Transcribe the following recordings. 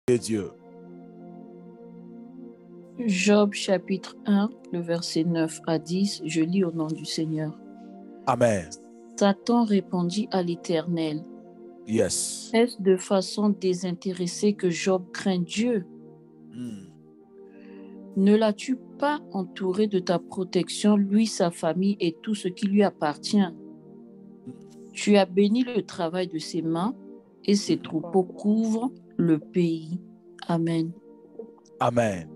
de Dieu. Job chapitre 1, le verset 9 à 10, je lis au nom du Seigneur. Amen. Satan répondit à l'Éternel. Yes. Est-ce de façon désintéressée que Job craint Dieu? Ne l'as-tu pas entouré de ta protection, lui, sa famille et tout ce qui lui appartient? Tu as béni le travail de ses mains et ses troupeaux couvrent le pays. Amen. Amen.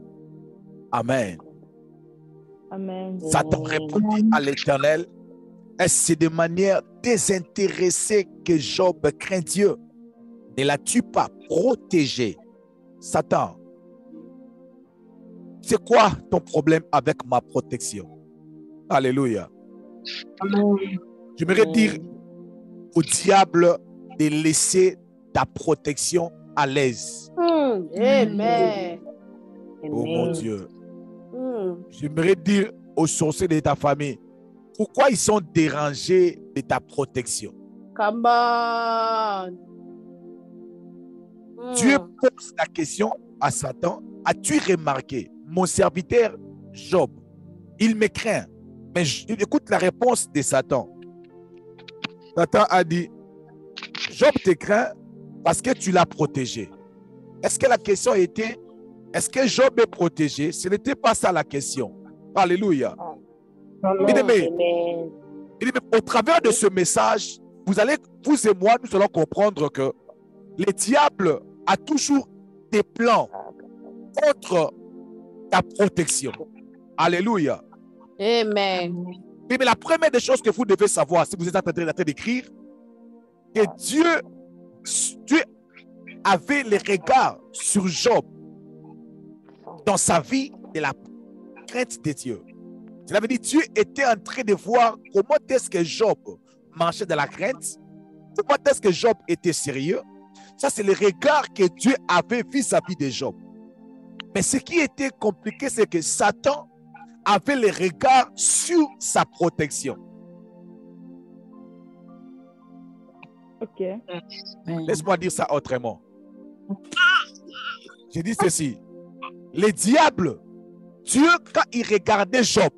Amen. Amen. Satan répondit à l'Éternel. Est-ce de manière désintéressée que Job craint Dieu? Ne l'as-tu pas protégé? Satan, c'est quoi ton problème avec ma protection? Alléluia. J'aimerais dire au diable de laisser ta protection à l'aise. Amen. Oh mon Dieu. J'aimerais dire aux sorciers de ta famille, pourquoi ils sont dérangés de ta protection? Come on. Dieu pose la question à Satan. As-tu remarqué, mon serviteur Job, il me craint. Mais écoute la réponse de Satan. Satan a dit, Job te craint parce que tu l'as protégé. Est-ce que la question était, est-ce que Job est protégé? Ce n'était pas ça la question. Alléluia. Bien-aimé, au travers de ce message, vous et moi, nous allons comprendre que le diable a toujours des plans contre ta protection. Alléluia. Amen. Mais la première des choses que vous devez savoir, si vous êtes en train d'écrire, que Dieu avait le regard sur Job dans sa vie de la crainte de Dieu. Cela veut dire que Dieu était en train de voir comment est-ce que Job marchait dans la crainte, comment est-ce que Job était sérieux. Ça, c'est le regard que Dieu avait vis-à-vis de Job. Mais ce qui était compliqué, c'est que Satan avait le regard sur sa protection. Ok. Laisse-moi dire ça autrement. Je dis ceci. Le diable, Dieu, quand il regardait Job,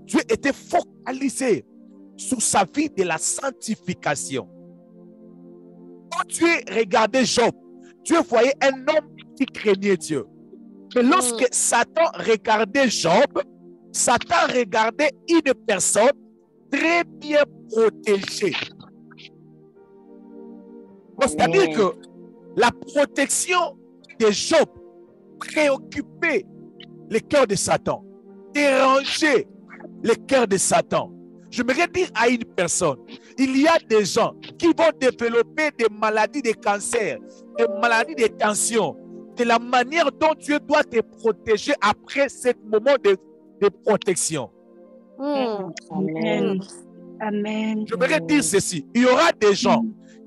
Dieu était focalisé sur sa vie de la sanctification. Quand Dieu regardait Job, Dieu voyait un homme qui craignait Dieu. Mais lorsque Satan regardait Job, Satan regardait une personne très bien protégée. C'est-à-dire que la protection de Job préoccupait le cœur de Satan, dérangeait le cœur de Satan. Je voudrais dire à une personne, il y a des gens qui vont développer des maladies de cancer, des maladies de tension, de la manière dont Dieu doit te protéger après ce moment de protection. Amen. Amen. Je voudrais dire ceci, il y aura des gens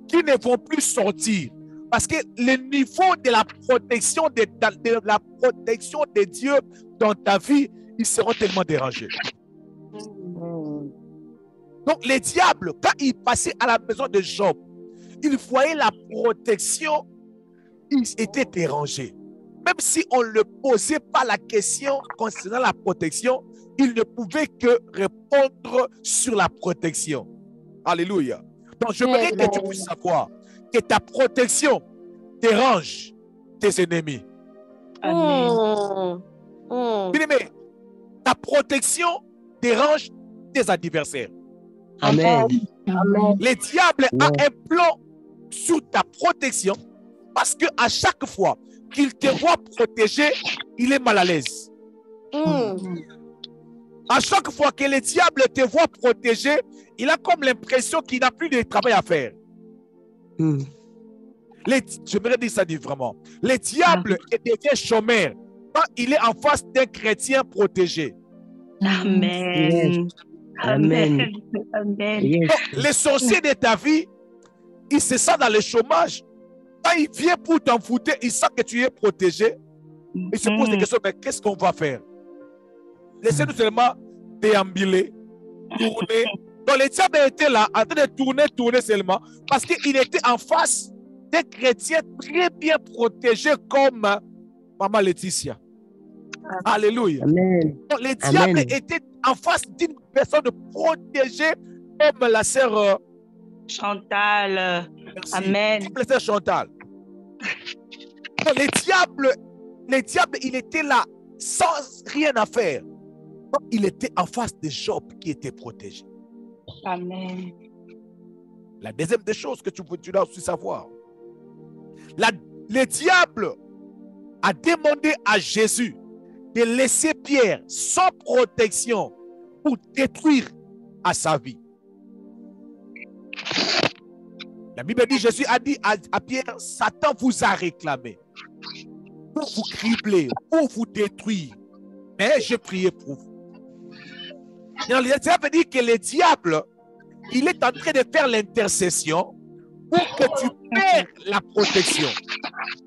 qui ne vont plus sortir parce que le niveau de la protection de Dieu dans ta vie, ils seront tellement dérangés. Donc, le diable, quand il passait à la maison de Job, il voyait la protection, il était dérangé. Même si on ne posait pas la question concernant la protection, il ne pouvait que répondre sur la protection. Alléluia. Donc, je voudrais que tu puisses savoir que ta protection dérange tes ennemis. Amen. Bien-aimé, ta protection dérange tes adversaires. Amen. Le diable a un plan sur ta protection parce qu'à chaque fois qu'il te voit protégé, il est mal à l'aise. À chaque fois que le diable te voit protégé, il a comme l'impression qu'il n'a plus de travail à faire. J'aimerais dire ça vraiment. Le diable devient chômeur quand il est en face d'un chrétien protégé. Amen. Amen. Amen. Donc, les sorciers de ta vie, ils se sentent dans le chômage. Quand ils viennent pour t'envoûter, ils savent que tu es protégé. Ils se posent des questions, mais qu'est-ce qu'on va faire? Laissez-nous seulement déambuler, tourner. Donc, le diable était là, en train de tourner seulement, parce qu'il était en face des chrétiens très bien protégés comme Maman Laetitia. Alléluia. Amen. Donc, les diables étaient en face d'une personne protégée comme la sœur Chantal. merci, Amen. comme la sœur Chantal. Donc, les diables, il était là sans rien à faire. Donc, il était en face de Job qui était protégé. Amen. La deuxième des choses que tu dois aussi savoir, le diable a demandé à Jésus de laisser Pierre sans protection pour détruire à sa vie. La Bible dit, Jésus a dit à Pierre, Satan vous a réclamé pour vous cribler, pour vous détruire. Mais je priais pour vous. Ça veut dire que le diable, il est en train de faire l'intercession pour que tu perdes la protection.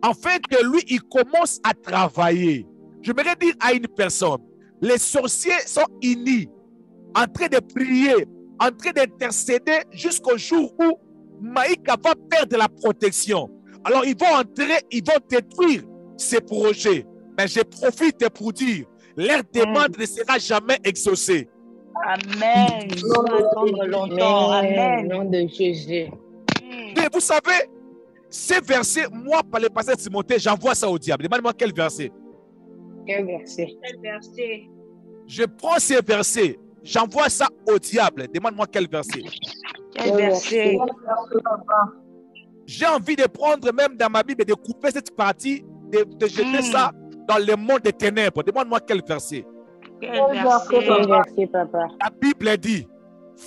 En fait, que lui, il commence à travailler. Je voudrais dire à une personne, les sorciers sont unis, en train de prier, en train d'intercéder jusqu'au jour où Maïka va perdre la protection. Alors, ils vont entrer, ils vont détruire ses projets. Mais je profite pour dire, leur demande ne sera jamais exaucée. Amen. Nous allons attendre longtemps. Amen. Au nom de Jésus. Mais vous savez, ces versets, moi, par le passé de Timothée, j'envoie ça au diable. Demande-moi quel verset. Quel verset? Quel verset? Je prends ces versets, j'envoie ça au diable. Demande-moi quel verset. Quel verset? J'ai envie de prendre même dans ma Bible, de couper cette partie, de jeter ça dans le monde des ténèbres. Demande-moi quel verset. Quel verset? Quel verset, papa? La Bible dit,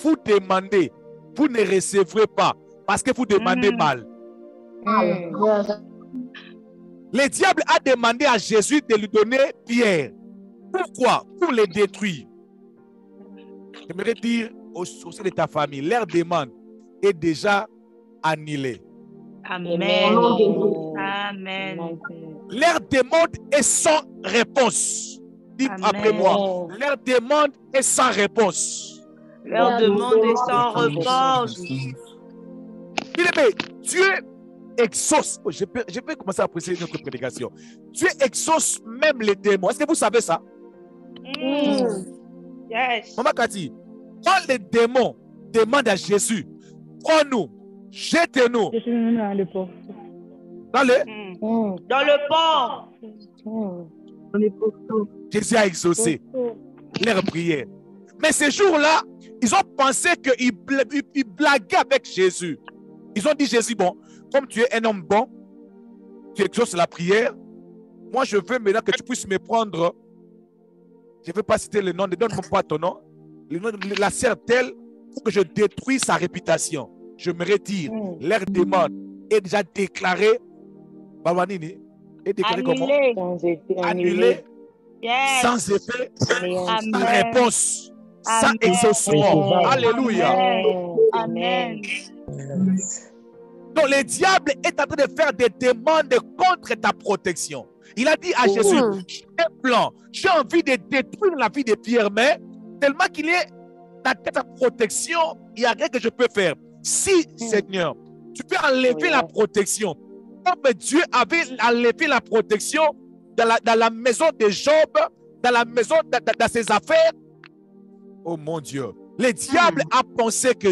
vous demandez, vous ne recevrez pas, parce que vous demandez mal. Le diable a demandé à Jésus de lui donner Pierre. Pourquoi? Pour le détruire. J'aimerais dire au sein de ta famille, leur demande est déjà annulée. Amen. Amen. Leur demande est sans réponse. Dites après moi, leur demande est sans réponse. Leur demande est sans réponse. Bien-aimé, Dieu exauce. Je vais commencer à préciser notre prédication. Dieu exauce même les démons. Est-ce que vous savez ça? Yes. Maman Cathy, quand les démons demandent à Jésus, prends-nous, jette-nous. Dans le port. Dans le port. Jésus a exaucé leur prière. Mais ces jours-là, ils ont pensé qu'ils blaguaient avec Jésus. Ils ont dit, Jésus, bon, comme tu es un homme bon, tu exauces la prière, moi je veux maintenant que tu puisses me prendre, je ne veux pas citer le nom, ne donne-moi pas ton nom, le nom de la sœur telle, pour que je détruise sa réputation. Je me retire. Leur demande est déjà déclarée, Babanini, est déclarée comment? Annulée. Yes. Sans effet, Amen. sans réponse, sans exaucement. Alléluia. Amen. Donc, le diable est en train de faire des demandes contre ta protection. Il a dit à Jésus, j'ai un plan, j'ai envie de détruire la vie de Pierre, mais tellement qu'il est dans ta protection, il n'y a rien que je peux faire. Si, Seigneur, tu peux enlever la protection, comme Dieu avait enlevé la protection dans la maison de Job, dans la maison, dans ses affaires. Oh mon Dieu. Le diable a pensé que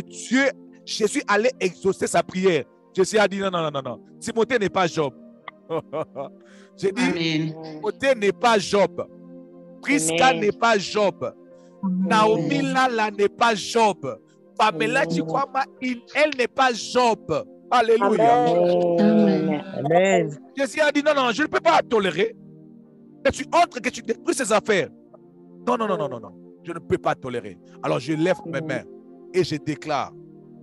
Jésus allait exaucer sa prière. Jésus a dit non, non, non, non, non. Timothée n'est pas Job. J'ai dit, Timothée n'est pas Job. Prisca n'est pas Job. Naomi là n'est pas Job. Pamela Chikwama, elle n'est pas Job. Alléluia. Amen. Jésus a dit non, non, je ne peux pas tolérer que tu entres, que tu détruis ces affaires. Non, non, non, non, non, non. Je ne peux pas tolérer. Alors je lève mes mains et je déclare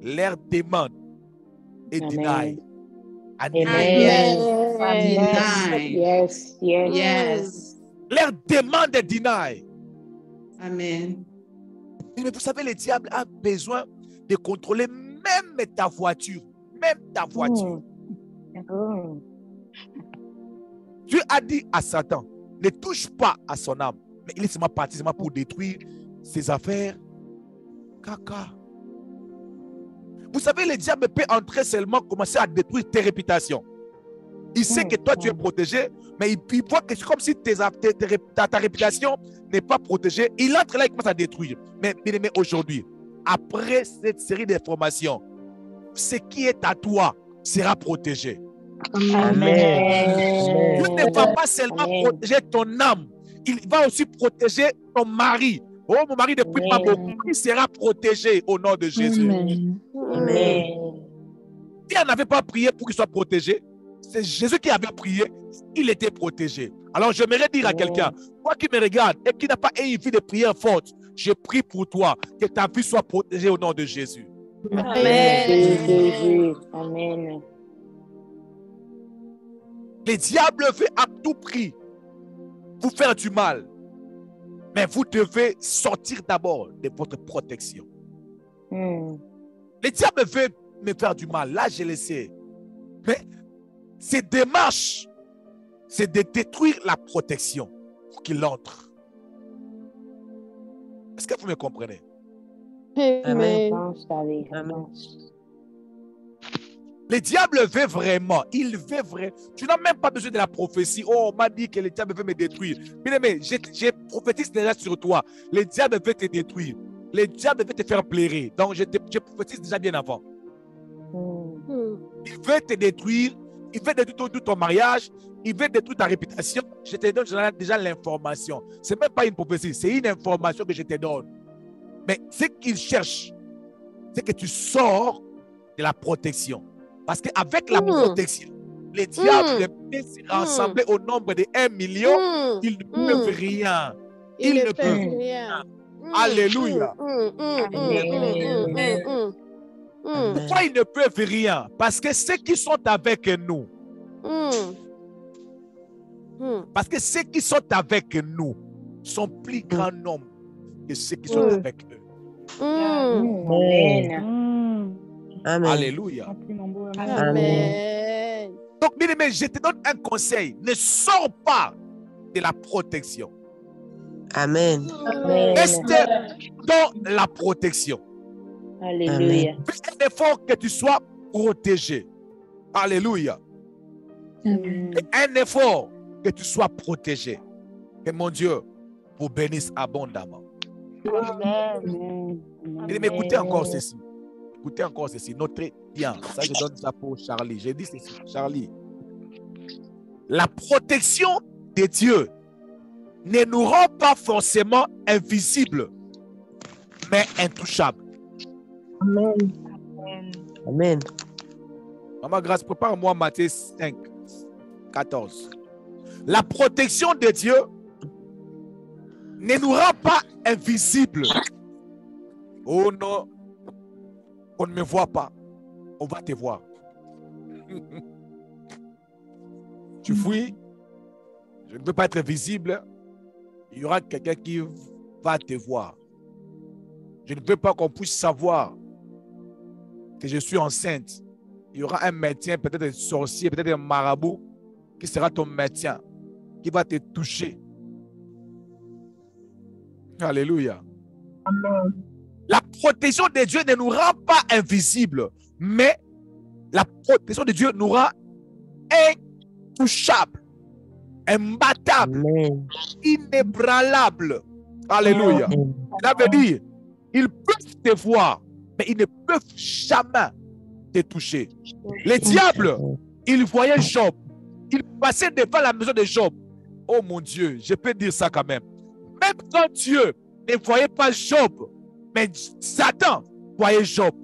leur demande est denied. Yes, yes. Yes. Leur demande est denied. Amen. Mais vous savez, le diable a besoin de contrôler même ta voiture. Même ta voiture. Dieu a dit à Satan, ne touche pas à son âme. Mais il est seulement parti pour détruire ses affaires. Caca. Vous savez, le diable peut entrer seulement, commencer à détruire tes réputations. Il sait que toi, tu es protégé, mais il voit que c'est comme si ta réputation n'est pas protégée. Il entre là, il commence à détruire. Mais aujourd'hui, après cette série d'informations, ce qui est à toi sera protégé. Amen. Dieu ne va pas seulement protéger ton âme, il va aussi protéger ton mari. Oh, mon mari ne prie pas beaucoup, il sera protégé au nom de Jésus. Amen. Si on n'avait pas prié pour qu'il soit protégé, c'est Jésus qui avait prié, il était protégé. Alors j'aimerais dire à quelqu'un, toi qui me regarde et qui n'a pas une vie de prière forte, je prie pour toi, que ta vie soit protégée au nom de Jésus. Jésus. Amen. Le diable veut à tout prix vous faire du mal. Mais vous devez sortir d'abord de votre protection. Le diable veut me faire du mal. Là, je le sais. Mais cette démarche, c'est de détruire la protection pour qu'il entre. Est-ce que vous me comprenez? Amen. Le diable veut vraiment, il veut vraiment. Tu n'as même pas besoin de la prophétie. Oh, on m'a dit que le diable veut me détruire. Mais j'ai prophétisé déjà sur toi. Le diable veut te détruire. Le diable veut te faire pleurer. Donc, je prophétise déjà bien avant. Il veut te détruire. Il veut détruire tout ton mariage. Il veut détruire ta réputation. Je te donne déjà l'information. Ce n'est même pas une prophétie. C'est une information que je te donne. Mais ce qu'il cherche, c'est que tu sors de la protection. Parce qu'avec la protection, les diables peuvent se rassembler au nombre de 1 million. Ils ne peuvent rien. Ils ne peuvent rien. Alléluia. Pourquoi ils ne peuvent rien? Parce que ceux qui sont avec nous, sont plus grand nombre que ceux qui sont avec eux. Alléluia. Amen. Donc, bien aimé, je te donne un conseil. Ne sors pas de la protection. Amen. Reste dans la protection. Alléluia. Fais un effort que tu sois protégé. Alléluia. Un effort que tu sois protégé. Que mon Dieu vous bénisse abondamment. Amen. Mais écoutez encore ceci. Écoutez encore ceci. Notez bien. Ça, je donne ça pour Charlie. J'ai dit ceci. Charlie. La protection de Dieu ne nous rend pas forcément invisibles, mais intouchables. Amen. Amen. Maman Grâce, prépare-moi Matthieu 5, 14. La protection de Dieu ne nous rend pas invisibles. Oh non, on ne me voit pas. On va te voir. Tu fuis, je ne veux pas être visible. Il y aura quelqu'un qui va te voir. Je ne veux pas qu'on puisse savoir que je suis enceinte. Il y aura un médecin, peut-être un sorcier, peut-être un marabout, qui sera ton médecin, qui va te toucher. Alléluia. Amen. La protection de Dieu ne nous rend pas invisibles, mais la protection de Dieu nous rend intouchables, imbattables, inébranlables. Alléluia. Ça veut dire, ils peuvent te voir, mais ils ne peuvent jamais te toucher. Les diables, ils voyaient Job. Ils passaient devant la maison de Job. Oh mon Dieu, je peux dire ça quand même. Même quand Dieu ne voyait pas Job, mais Satan voyait Job.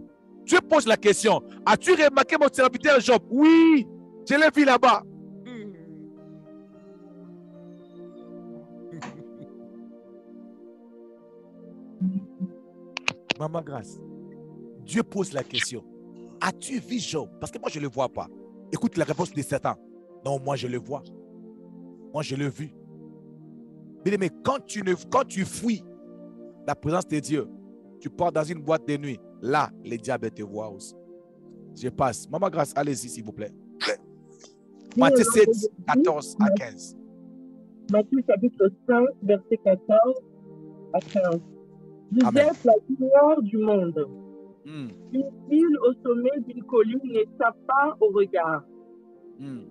Dieu pose la question, as-tu remarqué mon serviteur Job? Oui, je l'ai vu là-bas. Maman Grâce, Dieu pose la question, as-tu vu Job? Parce que moi je ne le vois pas. Écoute la réponse de Satan. Non, moi je le vois. Moi je l'ai vu. Mais quand tu fuis la présence de Dieu, tu pars dans une boîte de nuit, là, les diables te voient aussi. Je passe. Maman Grâce, allez-y s'il vous plaît. Matthieu 7, 14 à 15. Matthieu chapitre 5, verset 14 à 15. Vous Amen. êtes la lumière du monde. Hmm. Une ville au sommet d'une colline n'échappe pas au regard. Hmm.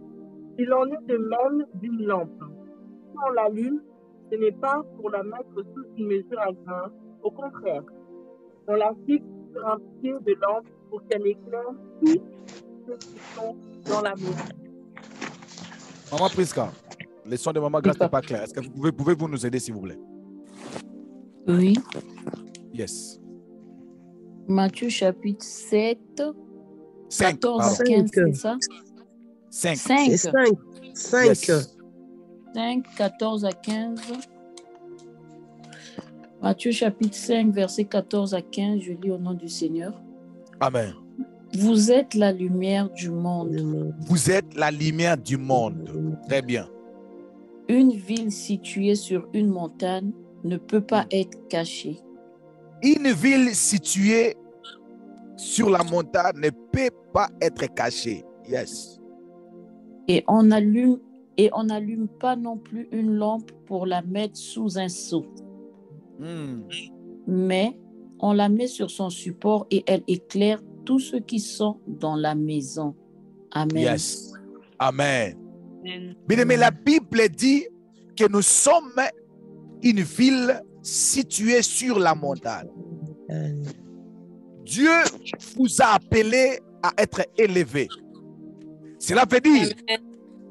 Il en est de même d'une lampe. Si on l'allume, ce n'est pas pour la mettre sous une mesure à grain. Au contraire, on la fixe sur un pied de lampe pour qu'elle éclaire tous ceux qui sont dans la maison. Maman Priska, le son de Maman Grâce n'est pas clair. Est-ce que pouvez-vous nous aider, s'il vous plaît? Oui. Yes. Matthieu chapitre 7, 5. 14 à Pardon. 15, c'est ça? 5. 5. C'est 5. 5. Yes. 5, 14 à 15. Matthieu chapitre 5, verset 14 à 15, je lis au nom du Seigneur. Amen. Vous êtes la lumière du monde. Vous êtes la lumière du monde. Très bien. Une ville située sur une montagne ne peut pas être cachée. Une ville située sur la montagne ne peut pas être cachée. Yes. Et on n'allume pas non plus une lampe pour la mettre sous un seau. Mais on la met sur son support et elle éclaire tous ceux qui sont dans la maison. Amen. Yes. Amen. Bien-aimé, la Bible dit que nous sommes une ville située sur la montagne. Dieu vous a appelé à être élevé. Cela veut dire que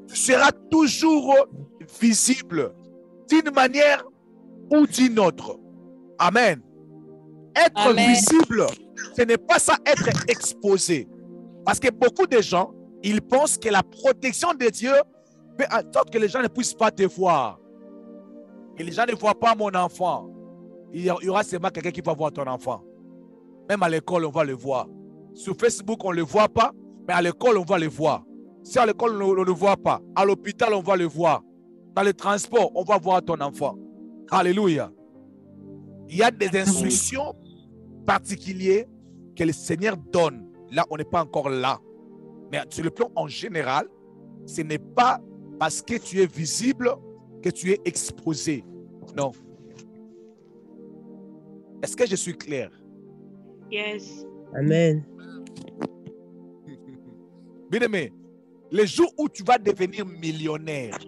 tu seras toujours visible d'une manière ou d'une autre. Amen. Être visible, ce n'est pas ça être exposé. Parce que beaucoup de gens, ils pensent que la protection de Dieu fait en sorte que les gens ne puissent pas te voir. Et les gens ne voient pas mon enfant. Il y aura seulement quelqu'un qui va voir ton enfant. Même à l'école, on va le voir. Sur Facebook, on ne le voit pas, mais à l'école, on va le voir. Si à l'école, on ne le voit pas, à l'hôpital, on va le voir. Dans le transport, on va voir ton enfant. Alléluia. Il y a des instructions particulières que le Seigneur donne. Là, on n'est pas encore là. Mais sur le plan en général, ce n'est pas parce que tu es visible que tu es exposé. Non. Est-ce que je suis clair? Yes. Amen. Bien-aimé, le jour où tu vas devenir millionnaire,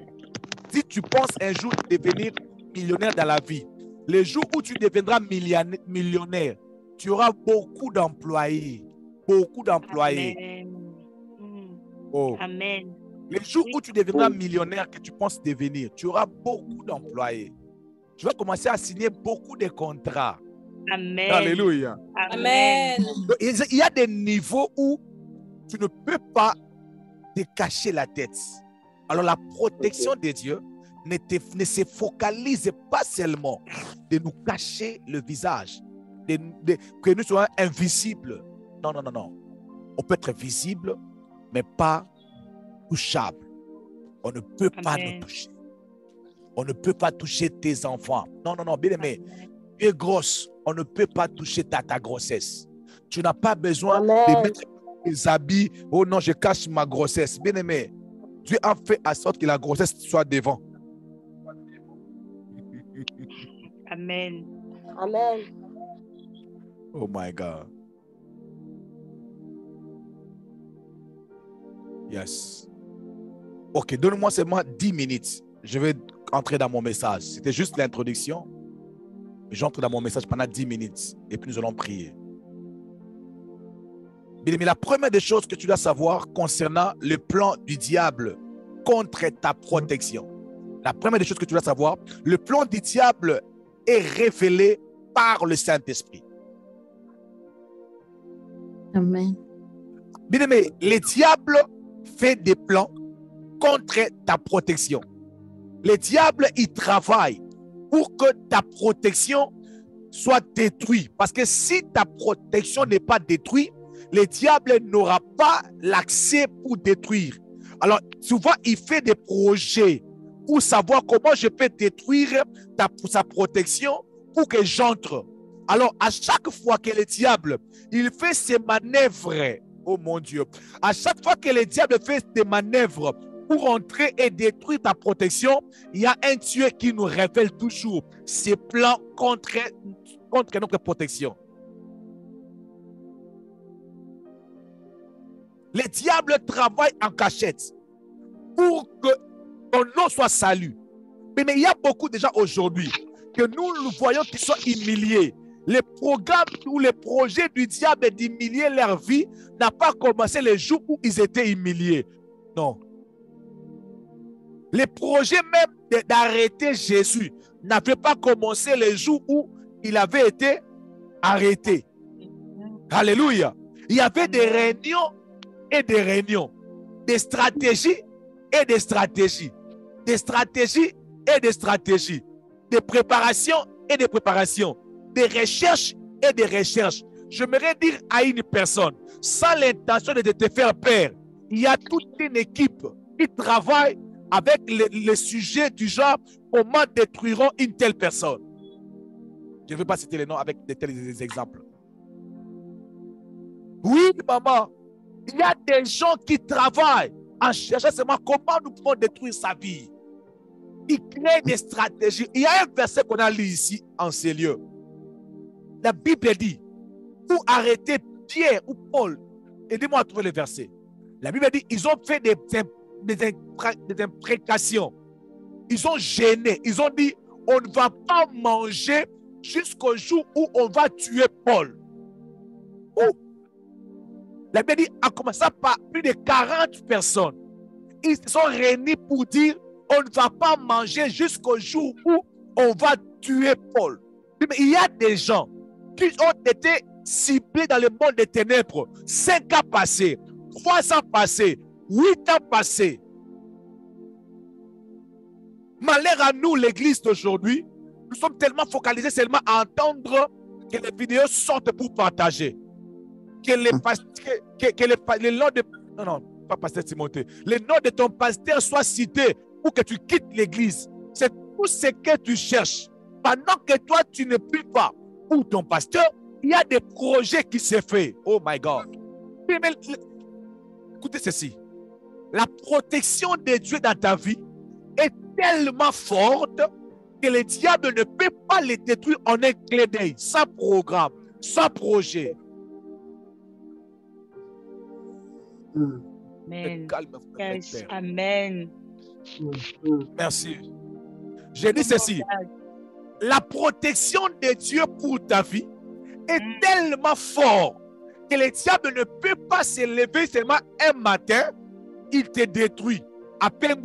si tu penses un jour devenir millionnaire dans la vie, le jour où tu deviendras millionnaire, tu auras beaucoup d'employés. Beaucoup d'employés. Amen. Oh. Amen. Le jour où tu deviendras millionnaire que tu penses devenir, tu auras beaucoup d'employés. Tu vas commencer à signer beaucoup de contrats. Amen. Alléluia. Amen. Donc, il y a des niveaux où tu ne peux pas te cacher la tête. Alors la protection de Dieu ne se focalise pas seulement de nous cacher le visage, que nous soyons invisibles. Non, non, non, non. On peut être visible, mais pas touchable. On ne peut pas nous toucher. On ne peut pas toucher tes enfants. Non, non, non, bien aimé. Tu es grosse. On ne peut pas toucher ta grossesse. Tu n'as pas besoin de mettre des habits. Oh non, je cache ma grossesse. Bien aimé, Dieu a fait en sorte que la grossesse soit devant. Amen. Amen. Oh my God. Yes. Ok, donne-moi seulement 10 minutes. Je vais entrer dans mon message. C'était juste l'introduction. J'entre dans mon message pendant 10 minutes et puis nous allons prier. Mais la première des choses que tu dois savoir concernant le plan du diable contre ta protection. La première des choses que tu dois savoir, le plan du diable est révélé par le Saint-Esprit. Amen. Bien-aimé, le diable fait des plans contre ta protection. Le diable, il travaille pour que ta protection soit détruite. Parce que si ta protection n'est pas détruite, le diable n'aura pas l'accès pour détruire. Alors, souvent, il fait des projets pour savoir comment je peux détruire sa protection pour que j'entre. Alors, à chaque fois que le diable, il fait ses manœuvres, oh mon Dieu, à chaque fois que le diable fait des manœuvres pour entrer et détruire ta protection, il y a un Dieu qui nous révèle toujours ses plans contre notre protection. Le diable travaille en cachette pour que ton nom soit salut. Mais il y a beaucoup de gens aujourd'hui que nous voyons qui sont humiliés. Les programmes ou les projets du diable d'humilier leur vie n'a pas commencé le jour où ils étaient humiliés. Non. Les projets même d'arrêter Jésus n'avaient pas commencé le jour où il avait été arrêté. Alléluia. Il y avait des réunions et des réunions, des stratégies et des stratégies, des stratégies et des stratégies, des préparations et des préparations, des recherches et des recherches. J'aimerais dire à une personne, sans l'intention de te faire peur, il y a toute une équipe qui travaille avec le sujet du genre comment détruiront une telle personne. Je ne veux pas citer les noms avec de tels exemples. Oui, maman, il y a des gens qui travaillent en cherchant seulement comment nous pouvons détruire sa vie. Ils créent des stratégies. Il y a un verset qu'on a lu ici en ces lieux. La Bible dit, pour arrêter Pierre ou Paul, aidez-moi à trouver le verset. La Bible dit, ils ont fait des imprécations. Ils ont gêné. Ils ont dit, on ne va pas manger jusqu'au jour où on va tuer Paul. Oh. La Bible dit, en commençant par plus de 40 personnes, ils se sont réunis pour dire, on ne va pas manger jusqu'au jour où on va tuer Paul. Mais il y a des gens qui ont été ciblés dans le monde des ténèbres. 5 ans passés, 3 ans passés, 8 ans passés. Malheur à nous, l'église d'aujourd'hui, nous sommes tellement focalisés seulement à entendre que les vidéos sortent pour partager. Que les noms de... Non, pas pasteur Timothée. Les noms de ton pasteur soient cités pour que tu quittes l'église. C'est tout ce que tu cherches. Pendant que toi, tu ne pries pas pour ton pasteur, il y a des projets qui se font. Oh my God. Mais, écoutez ceci. La protection de Dieu dans ta vie est tellement forte que le diable ne peut pas les détruire en un clin d'œil, sans programme, sans projet. Amen. Calme, Yes. Amen. merci. J'ai dit ceci. La protection de Dieu pour ta vie est tellement forte que le diable ne peut pas se lever seulement un matin, il te détruit. À peine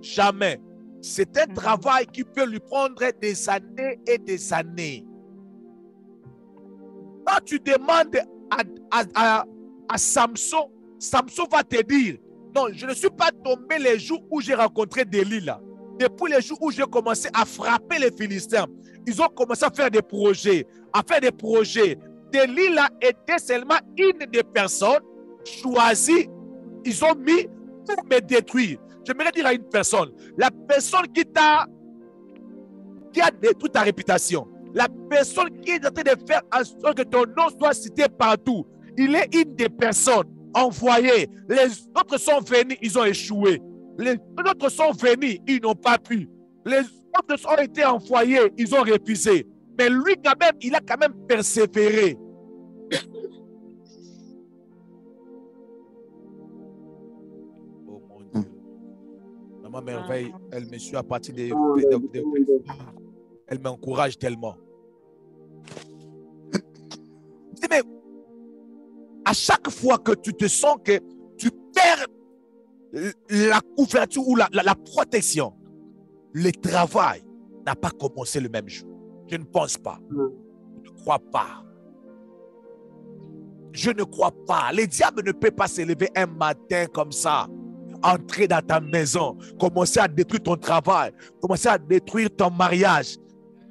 jamais. C'est un travail qui peut lui prendre des années et des années. Quand tu demandes à Samson, Samson va te dire, non, je ne suis pas tombé les jours où j'ai rencontré Delilah. Depuis les jours où j'ai commencé à frapper les Philistins, ils ont commencé à faire des projets, Delilah était seulement une des personnes choisies, ils ont mis pour me détruire. J'aimerais dire à une personne, la personne qui a détruit ta réputation, la personne qui est en train de faire en sorte que ton nom soit cité partout, il est une des personnes envoyées. Les autres sont venus, ils ont échoué. Les autres sont venus, ils n'ont pas pu. Les autres ont été envoyés, ils ont refusé. Mais lui, quand même, il a quand même persévéré. Oh mon Dieu. Maman Merveille, elle me suit à partir des... Elle m'encourage tellement. Mais à chaque fois que tu te sens que tu perds la couverture ou la protection, le travail n'a pas commencé le même jour. Je ne pense pas. Je ne crois pas. Je ne crois pas. Le diable ne peut pas se lever un matin comme ça, entrer dans ta maison, commencer à détruire ton travail, commencer à détruire ton mariage.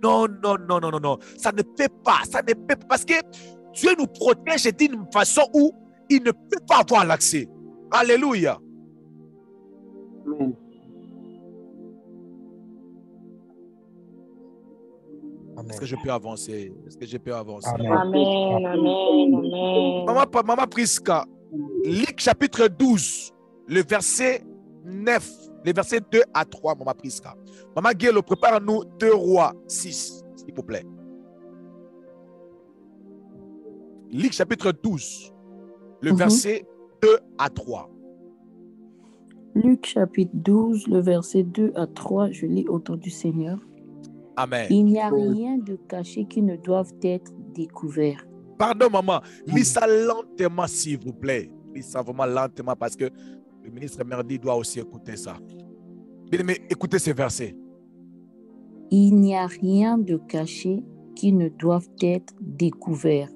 Non, non, non, non, non, non. Ça ne peut pas. Ça ne peut pas. Parce que Dieu nous protège d'une façon où il ne peut pas avoir l'accès. Alléluia. Amen. Est-ce que je peux avancer? Est-ce que je peux avancer? Amen, amen, amen. Maman Prisca, Luc chapitre 12, le verset 9, les versets 2 à 3, Maman Prisca. Maman Guélo, prépare-nous 2 Rois 6, s'il vous plaît. Luc chapitre 12, le verset 2 à 3. Luc chapitre 12, le verset 2 à 3, je lis au nom du Seigneur. Amen. Il n'y a rien de caché qui ne doive être découvert. Pardon, maman. Lis ça lentement, s'il vous plaît. Lis ça vraiment lentement parce que le ministre Merdi doit aussi écouter ça. Bien-aimé, écoutez ces versets. Il n'y a rien de caché qui ne doive être découvert.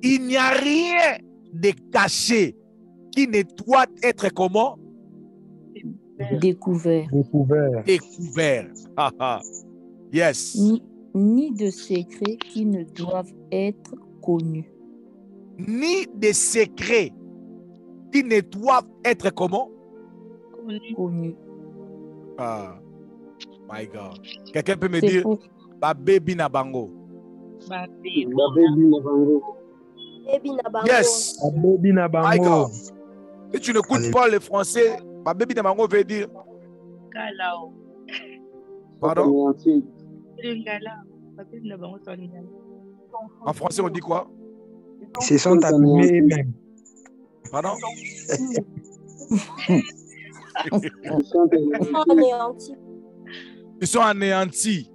Il n'y a rien de caché qui ne doit être comment? Découvert. Découvert. Yes. Ni de secrets qui ne doivent être connus. Ni de secrets qui ne doivent être comment? Connus. Ah, my God. Quelqu'un peut me dire, baby na bango. Baby. Yes. Baby na My bango. God. Si tu n'écoutes pas le français, baby na bango veut dire. Galao. Pardon? Lingala. Baby na bango son lingala. En français, on dit quoi? Ils se sont abîmés eux-mêmes. Pardon? Ils sont anéantis.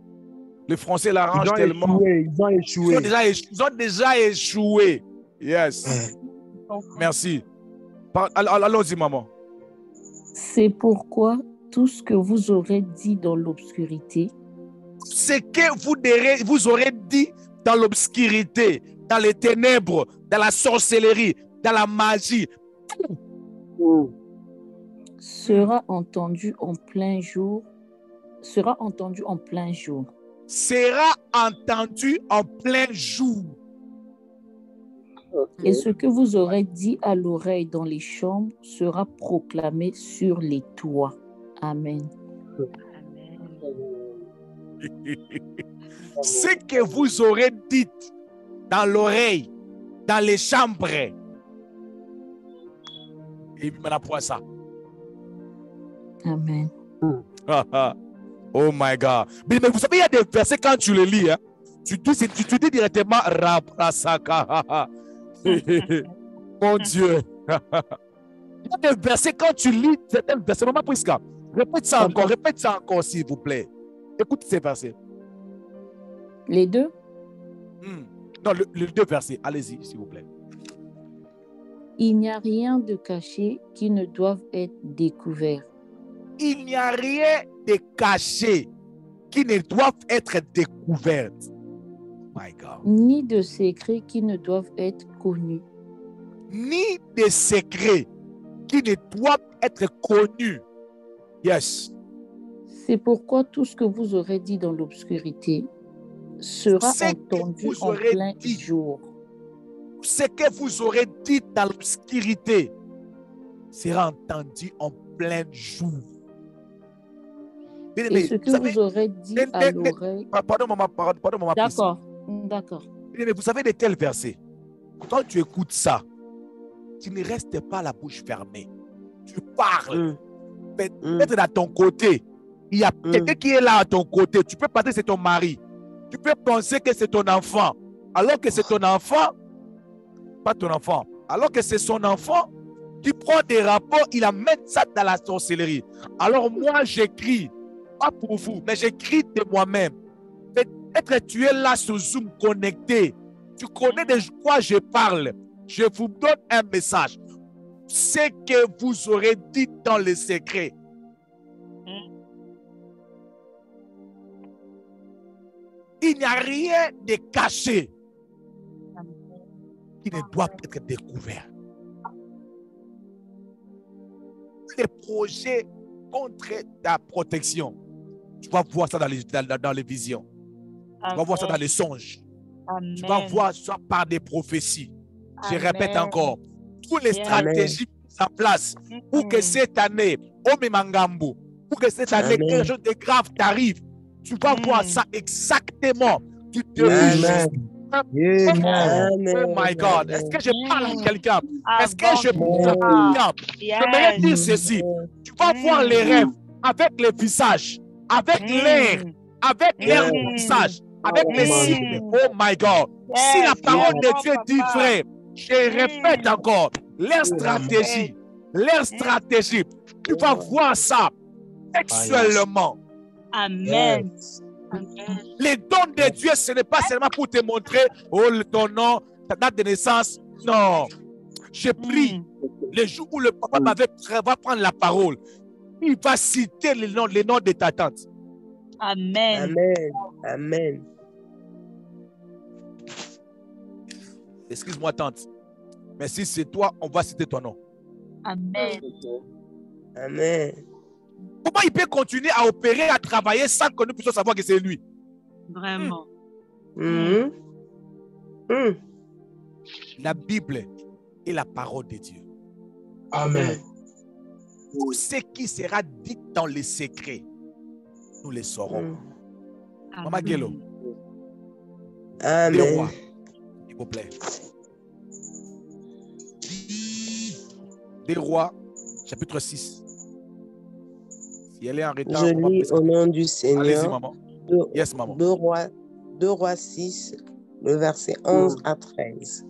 Le français l'arrange tellement. Ils ont échoué. Ils ont déjà échoué. Yes. Merci. Allons-y, maman. C'est pourquoi tout ce que vous aurez dit dans l'obscurité, ce que vous aurez dit dans l'obscurité, dans les ténèbres, dans la sorcellerie, dans la magie, tout sera entendu en plein jour. Sera entendu en plein jour. Sera entendu en plein jour. Et ce que vous aurez dit à l'oreille dans les chambres sera proclamé sur les toits. Amen. Ce que vous aurez dit dans l'oreille, dans les chambres, et maintenant pour ça. Amen. Oh my God. Mais vous savez, il y a des versets quand tu les lis, hein, tu dis directement Raprasaka. Mon Dieu. Il y a des versets quand tu lis certains versets. Maman Prisca, répète ça encore, s'il vous plaît. Écoute ces versets. Les deux? Non, les deux versets. Allez-y, s'il vous plaît. Il n'y a rien de caché qui ne doive être découvert. Il n'y a rien de caché qui ne doivent être découvert. My God. Ni de secrets qui ne doivent être connus. Ni de secrets qui ne doivent être connus. Yes. C'est pourquoi tout ce que vous aurez dit dans l'obscurité sera entendu en plein jour. Ce que vous aurez dit dans l'obscurité sera entendu en plein jour. Et ce que vous aurez dit à l'oreille... Pardon, maman. D'accord. Mais vous savez de tels versets. Quand tu écoutes ça, tu ne restes pas la bouche fermée. Tu parles. Peut-être à ton côté, il y a quelqu'un qui est là à ton côté. Tu peux penser que c'est ton mari. Tu peux penser que c'est ton enfant. Alors que c'est ton enfant, pas ton enfant. Alors que c'est son enfant, tu prends des rapports, il amène ça dans la sorcellerie. Alors moi, j'écris, pas pour vous, mais j'écris de moi-même. Peut-être tu es là sur Zoom connecté. Tu connais de quoi je parle. Je vous donne un message. Ce que vous aurez dit dans le secret. Il n'y a rien de caché qui ne doit être découvert. Les projets contre ta protection, tu vas voir ça dans les visions. Tu vas voir ça dans les songes. Amen. Tu vas voir ça par des prophéties. Je répète encore, toutes les stratégies mises en place pour que cette année, pour que cette année, quelque chose de grave t'arrive, tu vas voir ça exactement. Tu te Oh my God. Est-ce que je parle à quelqu'un? Est-ce que je parle à quelqu'un? J'aimerais dire ceci. Tu vas voir les rêves avec les visages, avec l'air, avec l'air du visage, avec les signes. Oh my God. Si la parole de Dieu dit vrai, je répète encore, leur stratégie, tu vas voir ça sexuellement. Amen. Les dons de Dieu, ce n'est pas seulement pour te montrer ton nom, ta date de naissance. Non. Je prie, le jour où le papa va prendre la parole, il va citer les noms de ta tante. Amen. Amen. Amen. Excuse-moi, tante. Mais si c'est toi, on va citer ton nom. Amen. Amen. Comment il peut continuer à opérer, à travailler sans que nous puissions savoir que c'est lui? Vraiment. La Bible est la parole de Dieu. Amen. Tout ce qui sera dit dans les secrets, nous les saurons. Maman Gelo. Amen. Les rois, s'il vous plaît. Des rois, chapitre 6. Si elle est en retard, Je lis au nom du Seigneur. Allez-y, maman. Yes, maman. 2 Rois 6, le verset 11 à 13.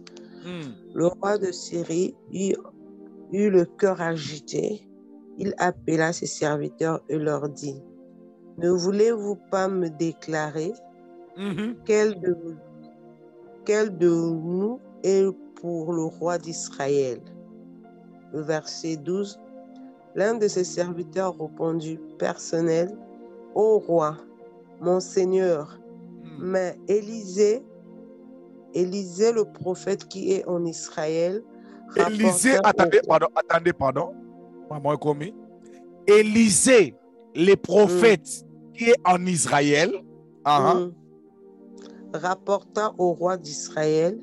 Le roi de Syrie eut le cœur agité. Il appela ses serviteurs et leur dit: ne voulez-vous pas me déclarer quel de nous est pour le roi d'Israël? Le verset 12. L'un de ses serviteurs répondit: personnel, ô roi, mon Seigneur, mais Élisée, le prophète qui est en Israël. Élisée, attendez, pardon. Maman est commis. Élisée, le prophète qui est en Israël, rapporta au roi d'Israël.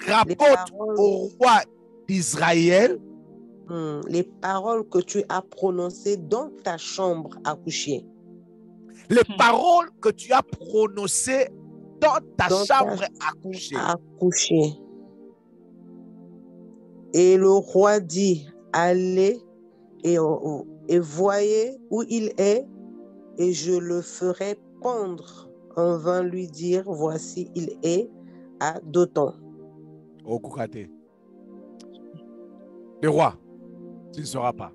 Rapporte au roi d'Israël les paroles que tu as prononcées dans ta chambre à coucher. Les paroles que tu as prononcées dans ta chambre à coucher. Et le roi dit: allez et voyez où il est, et je le ferai pendre. On vint lui dire: voici, il est à Dothan. Au Koukate. Le roi, tu ne sauras pas.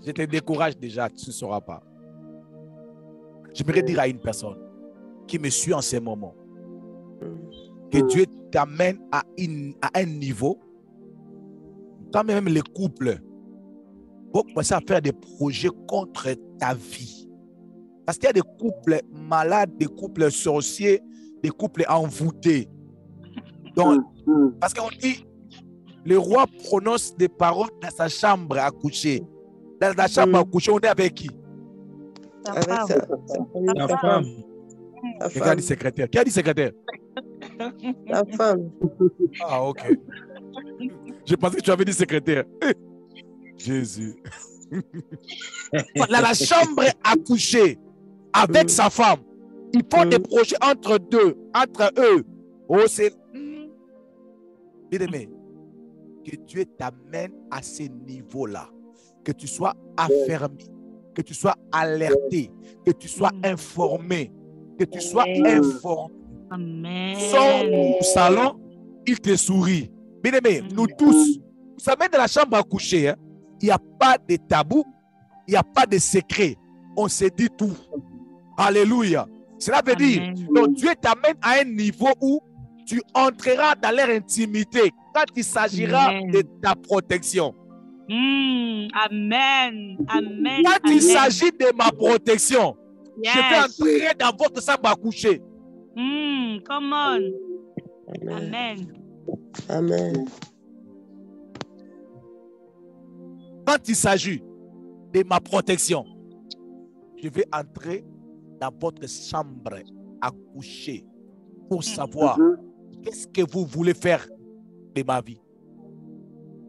Je te décourage déjà, tu ne sauras pas. J'aimerais dire à une personne qui me suit en ces moments que Dieu t'amène à un niveau, quand même les couples vont commencer à faire des projets contre ta vie. Parce qu'il y a des couples malades, des couples sorciers, des couples envoûtés. Donc, parce qu'on dit, le roi prononce des paroles dans sa chambre à coucher. Dans la chambre à coucher, on est avec qui? Avec sa femme. Qui a dit secrétaire? Qui a dit secrétaire? La femme. Ah, ok. Je pensais que tu avais dit secrétaire. Jésus. Dans la chambre à coucher avec sa femme, ils font des projets entre eux. Oh, c'est. Bien-aimé, que Dieu t'amène à ce niveau-là, que tu sois affermi, que tu sois alerté, que tu sois informé, que tu sois informé. Amen. Sors au salon, il te sourit. Bien-aimé, nous tous, vous savez, dans la chambre à coucher, il n'y a pas de tabou, il n'y a pas de secret. On se dit tout. Alléluia. Cela veut dire, donc Dieu t'amène à un niveau où tu entreras dans leur intimité quand il s'agira de ta protection. Amen. Amen. Quand il s'agit de ma protection, je vais entrer dans votre chambre à coucher. Come on. Amen. Amen. Quand il s'agit de ma protection, je vais entrer dans votre chambre à coucher pour savoir qu'est-ce que vous voulez faire de ma vie.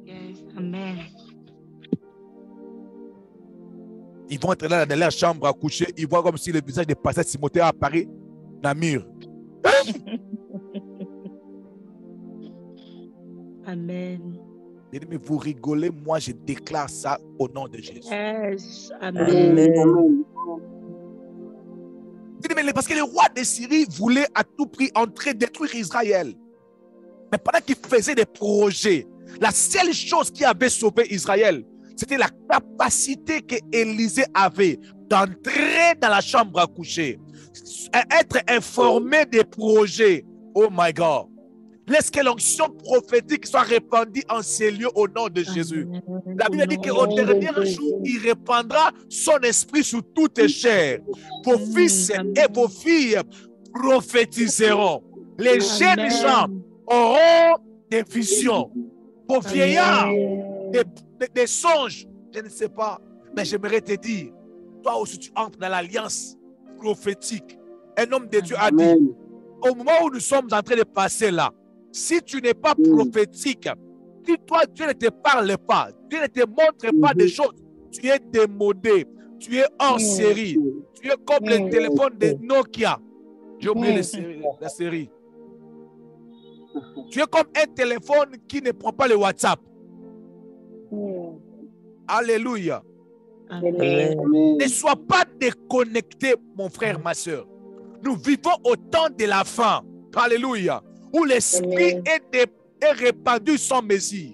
Yes. Amen. Ils vont entrer là dans leur chambre à coucher, ils voient comme si le visage de pasteur Timothée apparaît dans le mur. Amen. Mais vous rigolez, moi je déclare ça au nom de Jésus. Yes. Amen. Amen. Parce que le roi de Syrie voulait à tout prix entrer, détruire Israël. Mais pendant qu'il faisait des projets, La seule chose qui avait sauvé Israël, c'était la capacité que Élisée avait d'entrer dans la chambre à coucher, être informé des projets. Oh my God. Laisse que l'onction prophétique soit répandue en ces lieux au nom de Jésus. La Bible dit qu'au dernier jour, il répandra son esprit sur toutes chairs. Vos fils et vos filles prophétiseront. Les jeunes gens auront des visions. Vos vieillards, des songes. Je ne sais pas, mais j'aimerais te dire, toi aussi tu entres dans l'alliance prophétique. Un homme de Dieu a dit, au moment où nous sommes en train de passer là, si tu n'es pas prophétique, si toi Dieu ne te parle pas, Dieu ne te montre pas des choses, tu es démodé, tu es hors série, tu es comme le téléphone de Nokia. J'ai oublié la série. Tu es comme un téléphone qui ne prend pas le WhatsApp. Alléluia. Amen. Ne sois pas déconnecté, mon frère, ma soeur. Nous vivons au temps de la fin. Alléluia. Où l'esprit est répandu sans mesure.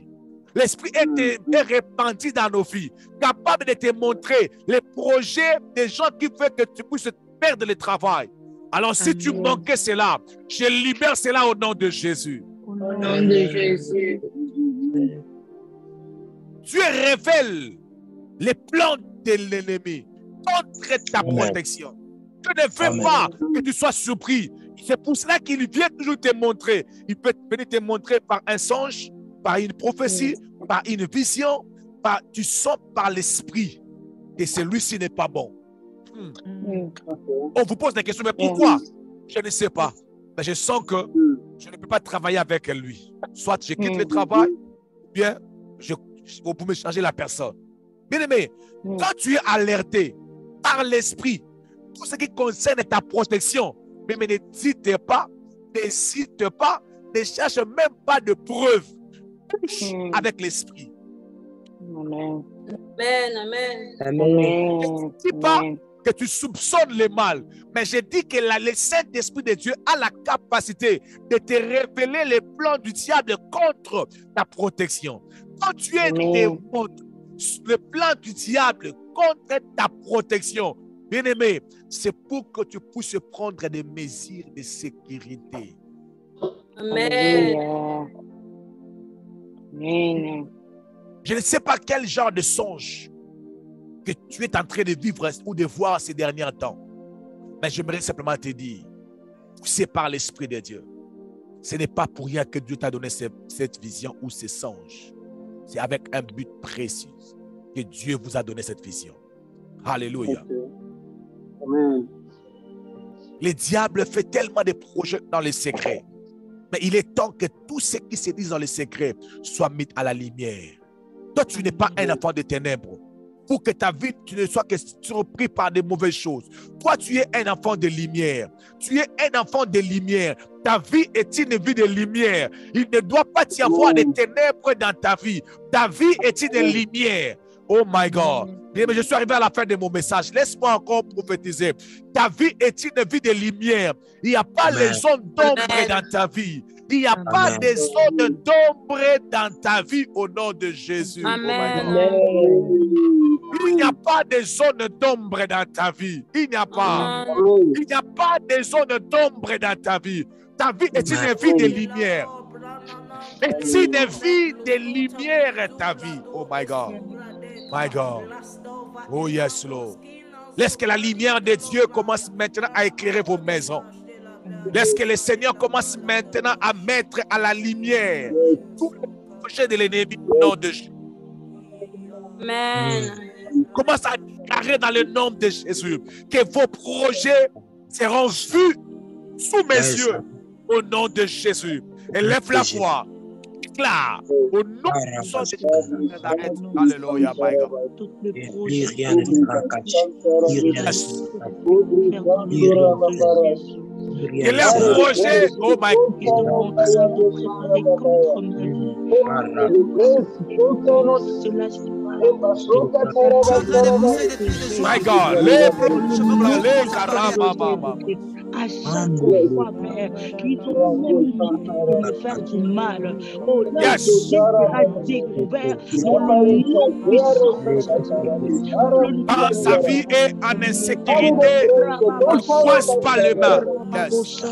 L'esprit est répandu dans nos vies. Capable de te montrer les projets des gens qui veulent que tu puisses perdre le travail. Alors si tu manquais cela, je libère cela au nom de Jésus. Au nom de Jésus. Dieu révèle les plans de l'ennemi contre ta protection. Je ne veux pas que tu sois surpris. C'est pour cela qu'il vient toujours te montrer. Il peut venir te montrer par un songe, par une prophétie, par une vision, tu sens par l'esprit que celui-ci n'est pas bon. On vous pose des questions, mais pourquoi? Je ne sais pas. Mais je sens que je ne peux pas travailler avec lui. Soit je quitte le travail, ou bien vous pouvez changer la personne. Bien aimé, quand tu es alerté par l'esprit, tout ce qui concerne ta protection, mais n'hésite pas, ne cherche même pas de preuves. Touche avec l'esprit. Amen. Amen. Je ne dis pas que tu soupçonnes le mal, mais je dis que le Saint-Esprit de Dieu a la capacité de te révéler les plans du diable contre ta protection. Quand tu es le plan du diable contre ta protection, bien-aimé, c'est pour que tu puisses prendre des mesures de sécurité. Amen. Amen. Je ne sais pas quel genre de songe que tu es en train de vivre ou de voir ces derniers temps. Mais j'aimerais simplement te dire, poussé par l'Esprit de Dieu, ce n'est pas pour rien que Dieu t'a donné cette vision ou ces songes. C'est avec un but précis que Dieu vous a donné cette vision. Alléluia. Amen. Le diable fait tellement de projets dans les secrets. Mais il est temps que tout ce qui se dit dans les secrets soit mis à la lumière. Toi, tu n'es pas un enfant de ténèbres. Pour que ta vie, tu ne sois que surpris par des mauvaises choses. Toi, tu es un enfant de lumière. Tu es un enfant de lumière. Ta vie est une vie de lumière. Il ne doit pas y avoir de ténèbres dans ta vie. Ta vie est une lumière. Oh my God. Bien, mais je suis arrivé à la fin de mon message. Laisse-moi encore prophétiser. Ta vie est une vie de lumière. Il n'y a pas les zones d'ombre dans ta vie. Il n'y a pas de zones d'ombre dans ta vie au nom de Jésus. Amen. Oh my God. Il n'y a pas de zone d'ombre dans ta vie. Il n'y a pas. Il n'y a pas de zone d'ombre dans ta vie. Ta vie est une vie de lumière. C'est une vie de lumière, ta vie. Oh my God. My God. Oh yes, Lord. Laisse que la lumière de Dieu commence maintenant à éclairer vos maisons. Laisse que le Seigneur commence maintenant à mettre à la lumière tout le projet de l'ennemi au nom de Jésus. Amen. Commence à carrer dans le nom de Jésus que vos projets seront vus sous mes yeux au nom de Jésus. Élève la voix. Déclare au nom de Jésus. Alléluia, my God. Que les projets, oh my God, À chaque fois, Père, qu'ils ont même eu pour me faire du mal. Oh, leur péché sera découvert dans le nom puissant de Jésus-Christ. Quand sa vie est en insécurité, on ne croise pas les mains. Yes.